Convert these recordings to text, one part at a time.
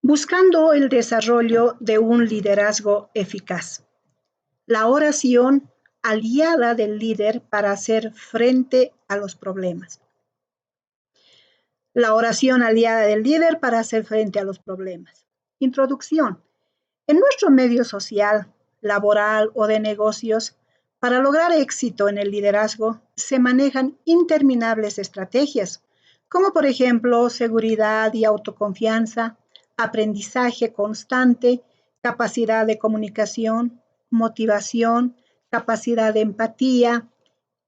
Buscando el desarrollo de un liderazgo eficaz. La oración aliada del líder para hacer frente a los problemas. La oración aliada del líder para hacer frente a los problemas. Introducción. En nuestro medio social, laboral o de negocios, para lograr éxito en el liderazgo, se manejan interminables estrategias, como por ejemplo seguridad y autoconfianza, aprendizaje constante, capacidad de comunicación, motivación, capacidad de empatía,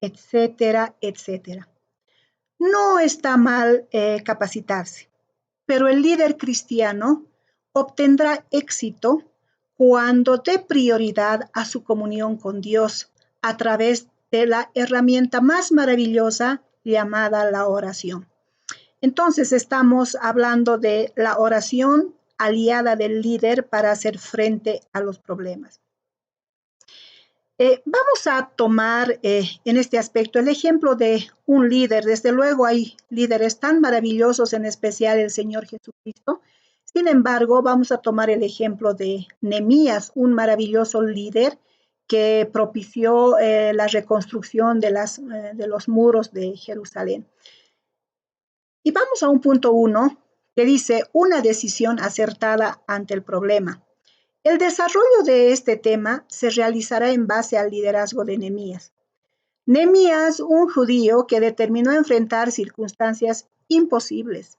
etcétera, etcétera. No está mal capacitarse, pero el líder cristiano obtendrá éxito cuando dé prioridad a su comunión con Dios a través de la herramienta más maravillosa llamada la oración. Entonces estamos hablando de la oración aliada del líder para hacer frente a los problemas. Vamos a tomar en este aspecto el ejemplo de un líder. Desde luego hay líderes tan maravillosos, en especial el Señor Jesucristo. Sin embargo, vamos a tomar el ejemplo de Nehemías, un maravilloso líder que propició la reconstrucción de los muros de Jerusalén. Y vamos a un punto 1 que dice una decisión acertada ante el problema. El desarrollo de este tema se realizará en base al liderazgo de Nehemías. Nehemías, un judío que determinó enfrentar circunstancias imposibles.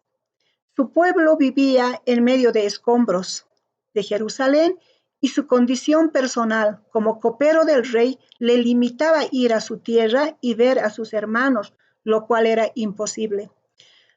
Su pueblo vivía en medio de escombros de Jerusalén y su condición personal como copero del rey le limitaba ir a su tierra y ver a sus hermanos, lo cual era imposible.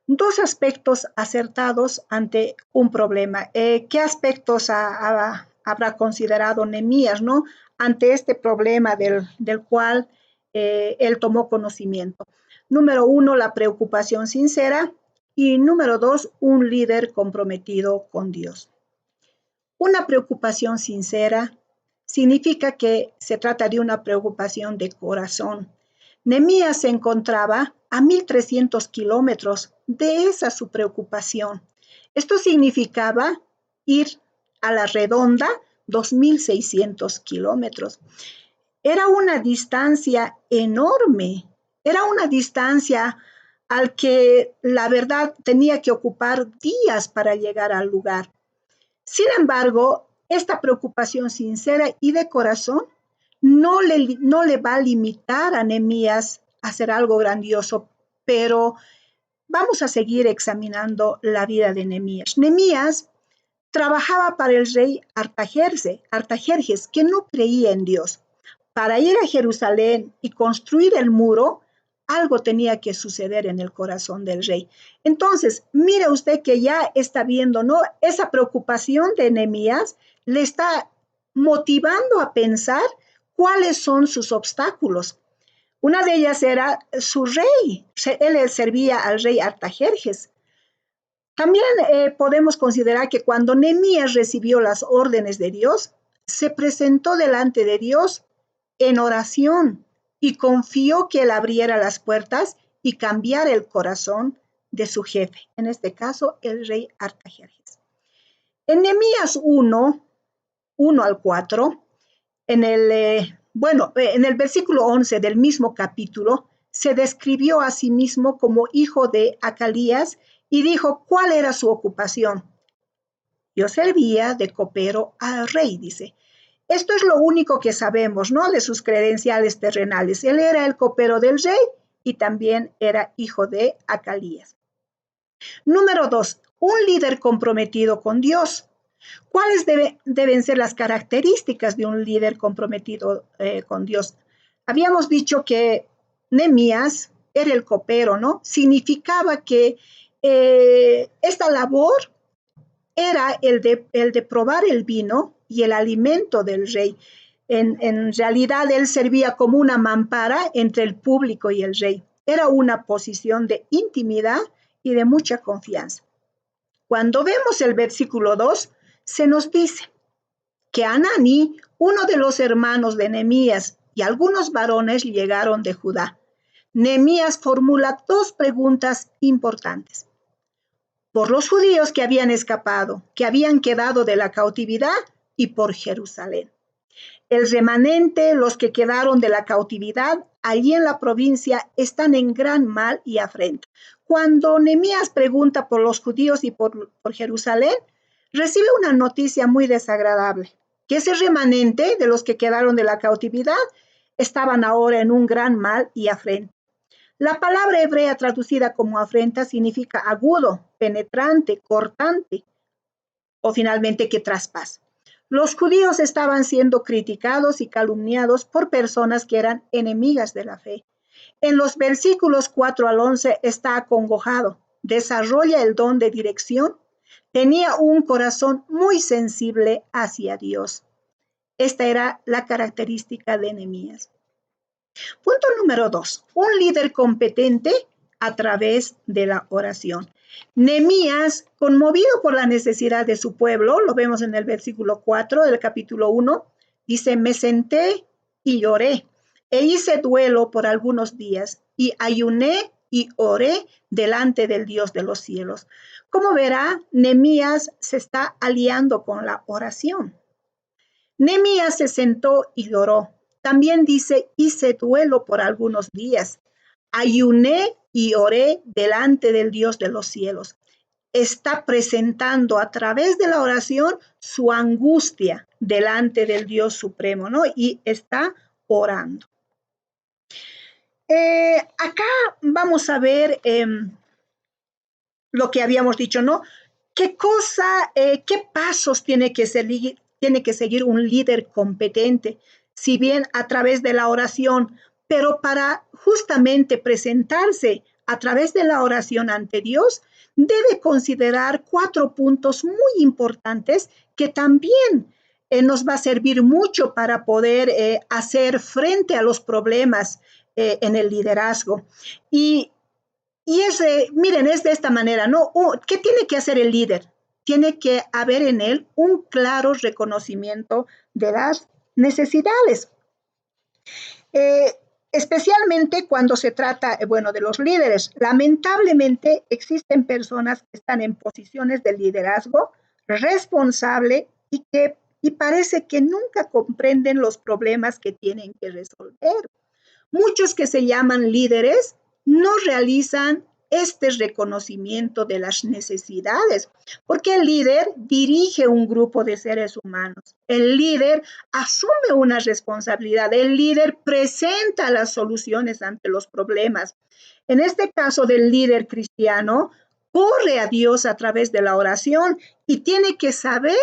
Dos aspectos acertados ante un problema. ¿Qué aspectos habrá considerado Nehemías, ¿no? Ante este problema del cual él tomó conocimiento? Número 1, la preocupación sincera. Y número 2, un líder comprometido con Dios. Una preocupación sincera significa que se trata de una preocupación de corazón. Nehemías se encontraba a 1,300 kilómetros de esa su preocupación. Esto significaba ir a la redonda 2,600 kilómetros. Era una distancia enorme, era una distancia al que la verdad tenía que ocupar días para llegar al lugar. Sin embargo, esta preocupación sincera y de corazón no le va a limitar a Nehemías a hacer algo grandioso, pero vamos a seguir examinando la vida de Nehemías. Nehemías trabajaba para el rey Artajerjes, que no creía en Dios. Para ir a Jerusalén y construir el muro, algo tenía que suceder en el corazón del rey. Entonces, mire usted que ya está viendo, ¿no? Esa preocupación de Nehemías le está motivando a pensar cuáles son sus obstáculos. Una de ellas era su rey. Él servía al rey Artajerjes. También podemos considerar que cuando Nehemías recibió las órdenes de Dios, se presentó delante de Dios en oración y confió que él abriera las puertas y cambiara el corazón de su jefe, en este caso el rey Artajerjes. En Nehemías 1 al 4, en el versículo 11 del mismo capítulo, se describió a sí mismo como hijo de Acalías y dijo cuál era su ocupación. Yo servía de copero al rey, dice. Esto es lo único que sabemos, ¿no? De sus credenciales terrenales. Él era el copero del rey y también era hijo de Acalías. Número 2, un líder comprometido con Dios. ¿Cuáles deben ser las características de un líder comprometido con Dios? Habíamos dicho que Nehemías era el copero, ¿no? Significaba que esta labor era el de probar el vino y el alimento del rey. En realidad, él servía como una mampara entre el público y el rey. Era una posición de intimidad y de mucha confianza. Cuando vemos el versículo 2, se nos dice que Hanani, uno de los hermanos de Nehemías, y algunos varones llegaron de Judá. Nehemías formula dos preguntas importantes. por los judíos que habían escapado, que habían quedado de la cautividad, y por Jerusalén. El remanente, los que quedaron de la cautividad, allí en la provincia, están en gran mal y afrenta. Cuando Nehemías pregunta por los judíos y por Jerusalén, recibe una noticia muy desagradable, que ese remanente de los que quedaron de la cautividad estaban ahora en un gran mal y afrenta. La palabra hebrea traducida como afrenta significa agudo, penetrante, cortante o finalmente que traspasa. Los judíos estaban siendo criticados y calumniados por personas que eran enemigas de la fe. En los versículos 4 al 11 está acongojado, desarrolla el don de dirección, tenía un corazón muy sensible hacia Dios. Esta era la característica de Nehemías. Punto número 2, un líder competente a través de la oración. Nehemías, conmovido por la necesidad de su pueblo, lo vemos en el versículo 4 del capítulo 1, dice, me senté y lloré, e hice duelo por algunos días, y ayuné y oré delante del Dios de los cielos. Como verá, Nehemías se está aliando con la oración. Nehemías se sentó y lloró. También dice, hice duelo por algunos días. Ayuné y oré delante del Dios de los cielos. Está presentando a través de la oración su angustia delante del Dios supremo, ¿no? Y está orando. Acá vamos a ver lo que habíamos dicho, ¿no? ¿Qué pasos tiene que seguir un líder competente? Si bien a través de la oración, pero para justamente presentarse a través de la oración ante Dios, debe considerar 4 puntos muy importantes que también nos va a servir mucho para poder hacer frente a los problemas en el liderazgo. Miren, es de esta manera, ¿no? ¿Qué tiene que hacer el líder? Tiene que haber en él un claro reconocimiento de las necesidades. Especialmente cuando se trata, de los líderes. Lamentablemente existen personas que están en posiciones de liderazgo responsable y parece que nunca comprenden los problemas que tienen que resolver. Muchos que se llaman líderes no realizan este reconocimiento de las necesidades, porque el líder dirige un grupo de seres humanos. El líder asume una responsabilidad. El líder presenta las soluciones ante los problemas. En este caso del líder cristiano, corre a Dios a través de la oración y tiene que saber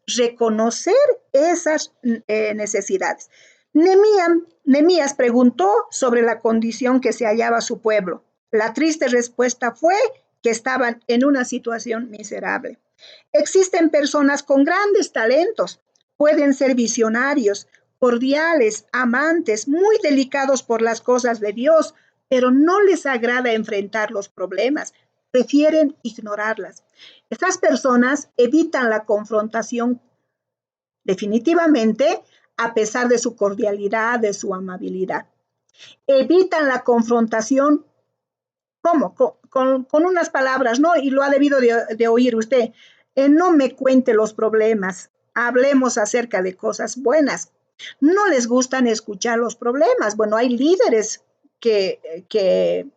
reconocer esas necesidades. Nehemías preguntó sobre la condición que se hallaba su pueblo. La triste respuesta fue que estaban en una situación miserable. Existen personas con grandes talentos, pueden ser visionarios, cordiales, amantes, muy delicados por las cosas de Dios, pero no les agrada enfrentar los problemas, prefieren ignorarlas. Estas personas evitan la confrontación definitivamente, a pesar de su cordialidad, de su amabilidad. Evitan la confrontación, ¿cómo? Con unas palabras, ¿no? Y lo ha debido de oír usted. No me cuente los problemas, hablemos acerca de cosas buenas. No les gustan escuchar los problemas. Bueno, hay líderes que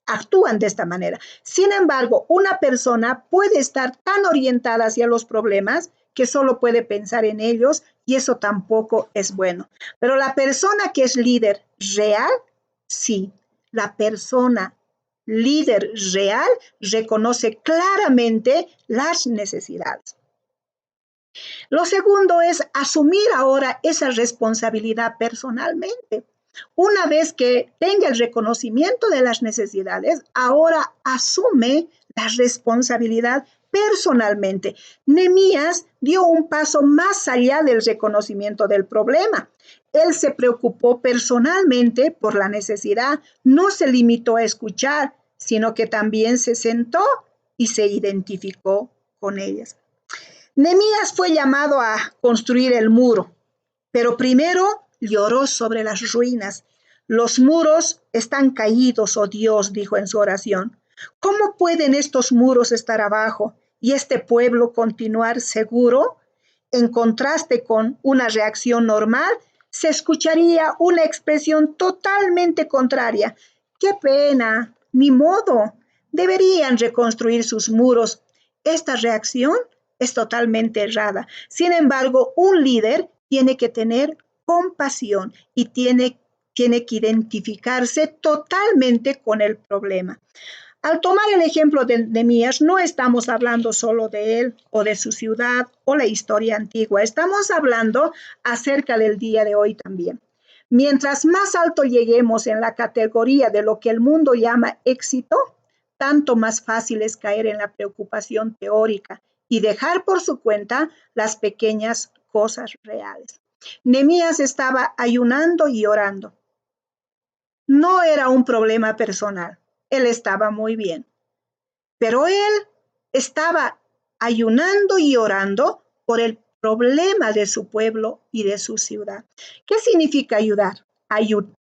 actúan de esta manera. Sin embargo, una persona puede estar tan orientada hacia los problemas que solo puede pensar en ellos y eso tampoco es bueno. Pero la persona que es líder real, sí, la persona líder real reconoce claramente las necesidades. Lo segundo es asumir ahora esa responsabilidad personalmente. Una vez que tenga el reconocimiento de las necesidades, ahora asume la responsabilidad personalmente. Nehemías dio un paso más allá del reconocimiento del problema. Él se preocupó personalmente por la necesidad, no se limitó a escuchar, sino que también se sentó y se identificó con ellas. Nehemías fue llamado a construir el muro, pero primero lloró sobre las ruinas. Los muros están caídos, oh Dios, dijo en su oración. ¿Cómo pueden estos muros estar abajo y este pueblo continuar seguro? En contraste con una reacción normal, se escucharía una expresión totalmente contraria. ¡Qué pena! Ni modo. Deberían reconstruir sus muros. Esta reacción es totalmente errada. Sin embargo, un líder tiene que tener compasión y tiene que identificarse totalmente con el problema. Al tomar el ejemplo de Nehemías, no estamos hablando solo de él o de su ciudad o la historia antigua, estamos hablando acerca del día de hoy también. Mientras más alto lleguemos en la categoría de lo que el mundo llama éxito, tanto más fácil es caer en la preocupación teórica y dejar por su cuenta las pequeñas cosas reales. Nehemías estaba ayunando y orando. No era un problema personal. Él estaba muy bien, pero él estaba ayunando y orando por el problema de su pueblo y de su ciudad. ¿Qué significa ayudar?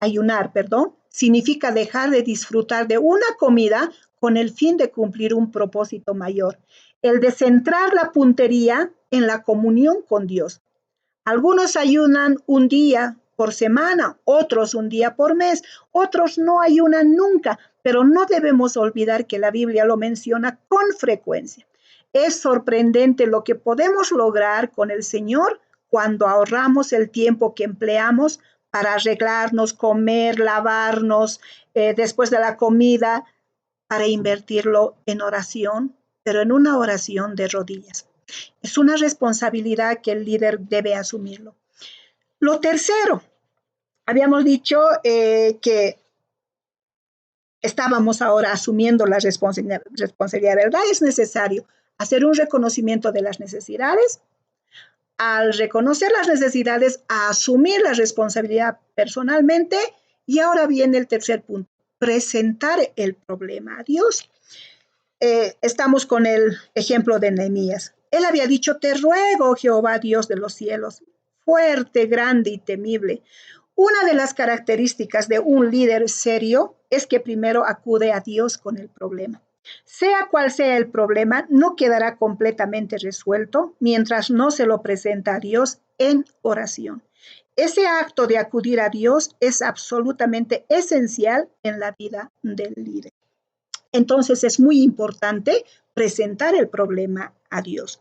Ayunar, perdón, significa dejar de disfrutar de una comida con el fin de cumplir un propósito mayor, el de centrar la puntería en la comunión con Dios. Algunos ayunan un día por semana, otros un día por mes, otros no ayunan nunca, pero no debemos olvidar que la Biblia lo menciona con frecuencia. Es sorprendente lo que podemos lograr con el Señor cuando ahorramos el tiempo que empleamos para arreglarnos, comer, lavarnos, después de la comida, para invertirlo en oración, pero en una oración de rodillas. Es una responsabilidad que el líder debe asumirlo. Lo tercero, habíamos dicho que estábamos ahora asumiendo la responsabilidad, ¿verdad? Es necesario hacer un reconocimiento de las necesidades. Al reconocer las necesidades, a asumir la responsabilidad personalmente. Y ahora viene el tercer punto, presentar el problema a Dios. Estamos con el ejemplo de Nehemías. Él había dicho, te ruego, Jehová, Dios de los cielos, fuerte, grande y temible. Una de las características de un líder serio es que primero acude a Dios con el problema. Sea cual sea el problema, no quedará completamente resuelto mientras no se lo presenta a Dios en oración. Ese acto de acudir a Dios es absolutamente esencial en la vida del líder. Entonces es muy importante presentar el problema a Dios.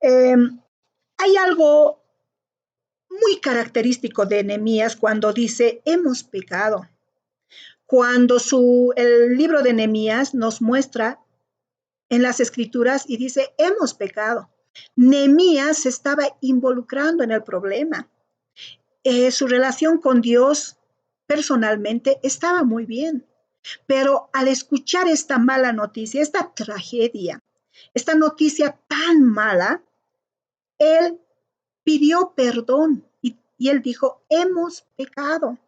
Hay algo muy característico de Nehemías cuando dice, hemos pecado. Cuando el libro de Nehemías nos muestra en las escrituras y dice, hemos pecado. Nehemías se estaba involucrando en el problema. Su relación con Dios personalmente estaba muy bien. Pero al escuchar esta mala noticia, esta tragedia, esta noticia tan mala, él pidió perdón y él dijo, hemos pecado.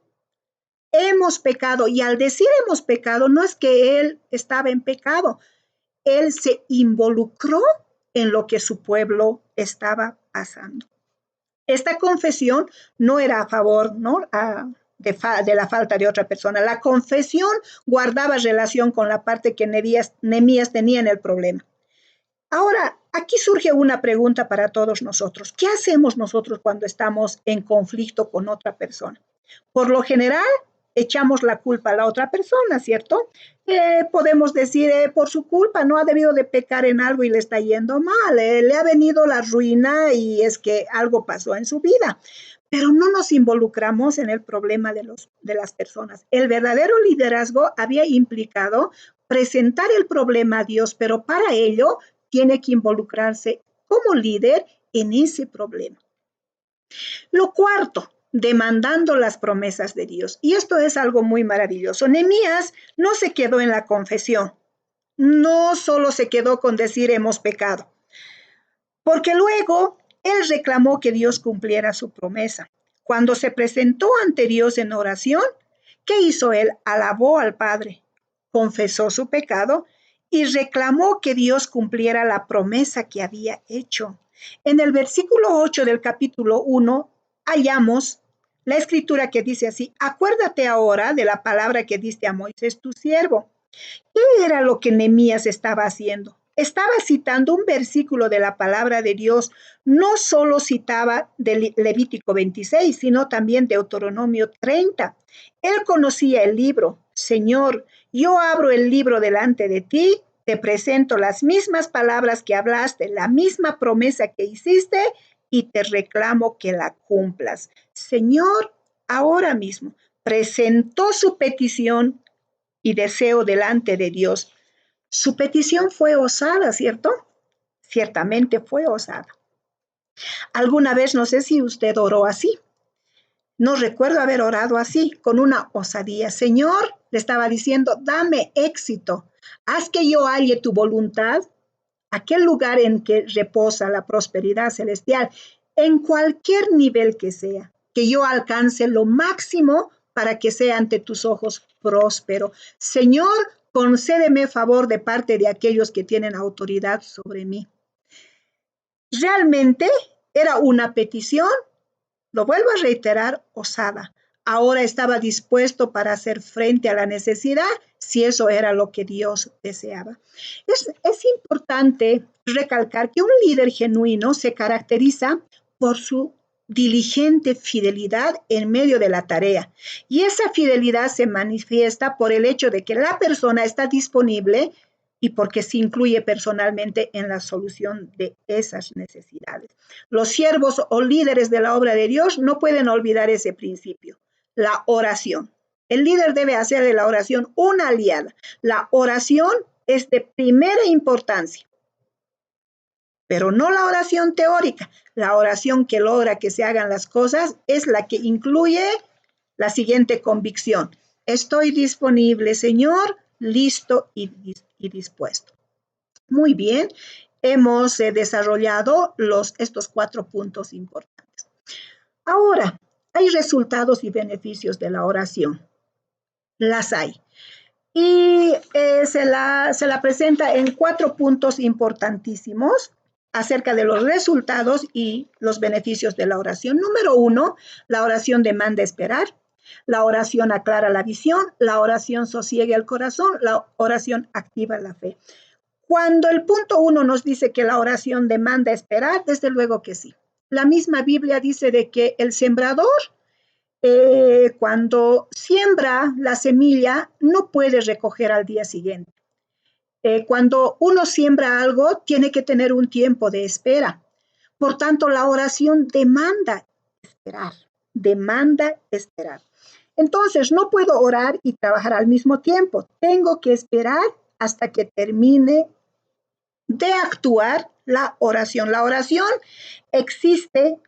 Hemos pecado. Y al decir hemos pecado, no es que él estaba en pecado. Él se involucró en lo que su pueblo estaba pasando. Esta confesión no era a favor, ¿no? De la falta de otra persona. La confesión guardaba relación con la parte que Nehemías tenía en el problema. Ahora, aquí surge una pregunta para todos nosotros. ¿Qué hacemos nosotros cuando estamos en conflicto con otra persona? Por lo general, echamos la culpa a la otra persona, ¿cierto? Podemos decir, por su culpa no ha debido de pecar en algo y le está yendo mal, le ha venido la ruina y es que algo pasó en su vida. Pero no nos involucramos en el problema de las personas. El verdadero liderazgo había implicado presentar el problema a Dios, pero para ello tiene que involucrarse como líder en ese problema. Lo cuarto, demandando las promesas de Dios. Y esto es algo muy maravilloso. Nehemías no se quedó en la confesión, no solo se quedó con decir hemos pecado, porque luego él reclamó que Dios cumpliera su promesa. Cuando se presentó ante Dios en oración, ¿qué hizo él? Alabó al Padre, confesó su pecado y reclamó que Dios cumpliera la promesa que había hecho. En el versículo 8 del capítulo 1 hallamos la escritura que dice así, acuérdate ahora de la palabra que diste a Moisés tu siervo ¿Qué era lo que Nehemías estaba haciendo? Estaba citando un versículo de la palabra de Dios. No solo citaba de Levítico 26, sino también de Deuteronomio 30. Él conocía el libro. Señor, yo abro el libro delante de ti, te presento las mismas palabras que hablaste, la misma promesa que hiciste y te reclamo que la cumplas. Señor, ahora mismo presentó su petición y deseo delante de Dios. Su petición fue osada, ¿cierto? Ciertamente fue osada. Alguna vez, no sé si usted oró así. No recuerdo haber orado así, con una osadía. Señor, le estaba diciendo, dame éxito. Haz que yo halle tu voluntad, aquel lugar en que reposa la prosperidad celestial, en cualquier nivel que sea, que yo alcance lo máximo para que sea ante tus ojos próspero. Señor, concédeme favor de parte de aquellos que tienen autoridad sobre mí. Realmente era una petición, lo vuelvo a reiterar, osada. Ahora estaba dispuesto para hacer frente a la necesidad si eso era lo que Dios deseaba. Es importante recalcar que un líder genuino se caracteriza por su diligente fidelidad en medio de la tarea. Y esa fidelidad se manifiesta por el hecho de que la persona está disponible y porque se incluye personalmente en la solución de esas necesidades. Los siervos o líderes de la obra de Dios no pueden olvidar ese principio, la oración. El líder debe hacer de la oración una aliada. La oración es de primera importancia, pero no la oración teórica. La oración que logra que se hagan las cosas es la que incluye la siguiente convicción. Estoy disponible, Señor, listo y dispuesto. Muy bien, hemos desarrollado estos 4 puntos importantes. Ahora, hay resultados y beneficios de la oración. Las hay. Y se la presenta en 4 puntos importantísimos acerca de los resultados y los beneficios de la oración. Número 1, la oración demanda esperar. La oración aclara la visión. La oración sosiega el corazón. La oración activa la fe. Cuando el punto 1 nos dice que la oración demanda esperar, desde luego que sí. La misma Biblia dice de que el sembrador, cuando siembra la semilla, no puede recoger al día siguiente. Cuando uno siembra algo, tiene que tener un tiempo de espera. Por tanto, la oración demanda esperar, demanda esperar. Entonces, no puedo orar y trabajar al mismo tiempo. Tengo que esperar hasta que termine de actuar la oración. La oración exige,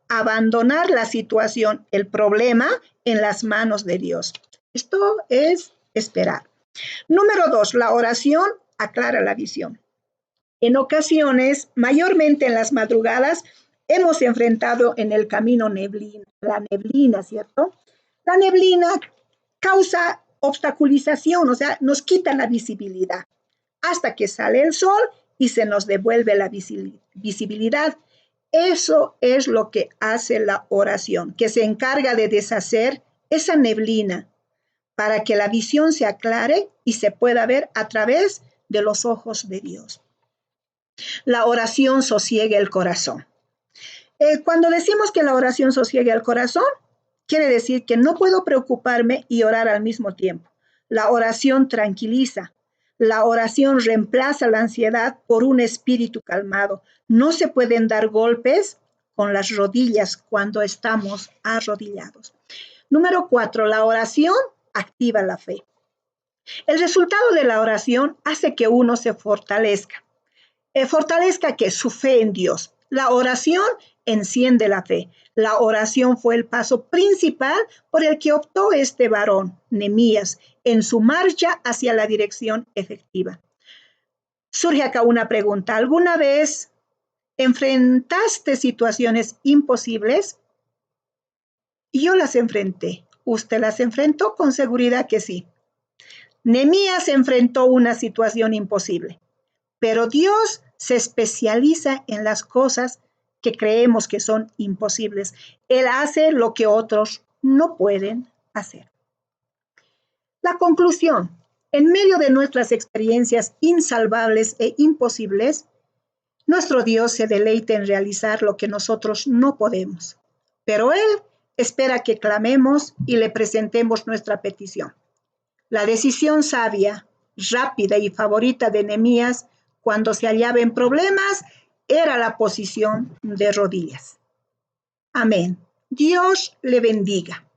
abandonar la situación, el problema, en las manos de Dios. Esto es esperar. Número 2, la oración aclara la visión. En ocasiones, mayormente en las madrugadas, hemos enfrentado en el camino la neblina, ¿cierto? La neblina causa obstaculización, o sea, nos quita la visibilidad hasta que sale el sol y se nos devuelve la visibilidad. Eso es lo que hace la oración, que se encarga de deshacer esa neblina para que la visión se aclare y se pueda ver a través de los ojos de Dios. La oración sosiega el corazón. Cuando decimos que la oración sosiega el corazón, quiere decir que no puedo preocuparme y orar al mismo tiempo. La oración tranquiliza. La oración reemplaza la ansiedad por un espíritu calmado. No se pueden dar golpes con las rodillas cuando estamos arrodillados. Número 4, la oración activa la fe. El resultado de la oración hace que uno se fortalezca. Fortalezca que su fe en Dios. La oración enciende la fe. La oración fue el paso principal por el que optó este varón, Nehemías, en su marcha hacia la dirección efectiva. Surge acá una pregunta. ¿Alguna vez enfrentaste situaciones imposibles? Yo las enfrenté. ¿Usted las enfrentó? Con seguridad que sí. Nehemías enfrentó una situación imposible, pero Dios se especializa en las cosas que creemos que son imposibles. Él hace lo que otros no pueden hacer. La conclusión, en medio de nuestras experiencias insalvables e imposibles, nuestro Dios se deleita en realizar lo que nosotros no podemos, pero Él espera que clamemos y le presentemos nuestra petición. La decisión sabia, rápida y favorita de Nehemías cuando se hallaba en problemas era la posición de rodillas. Amén. Dios le bendiga.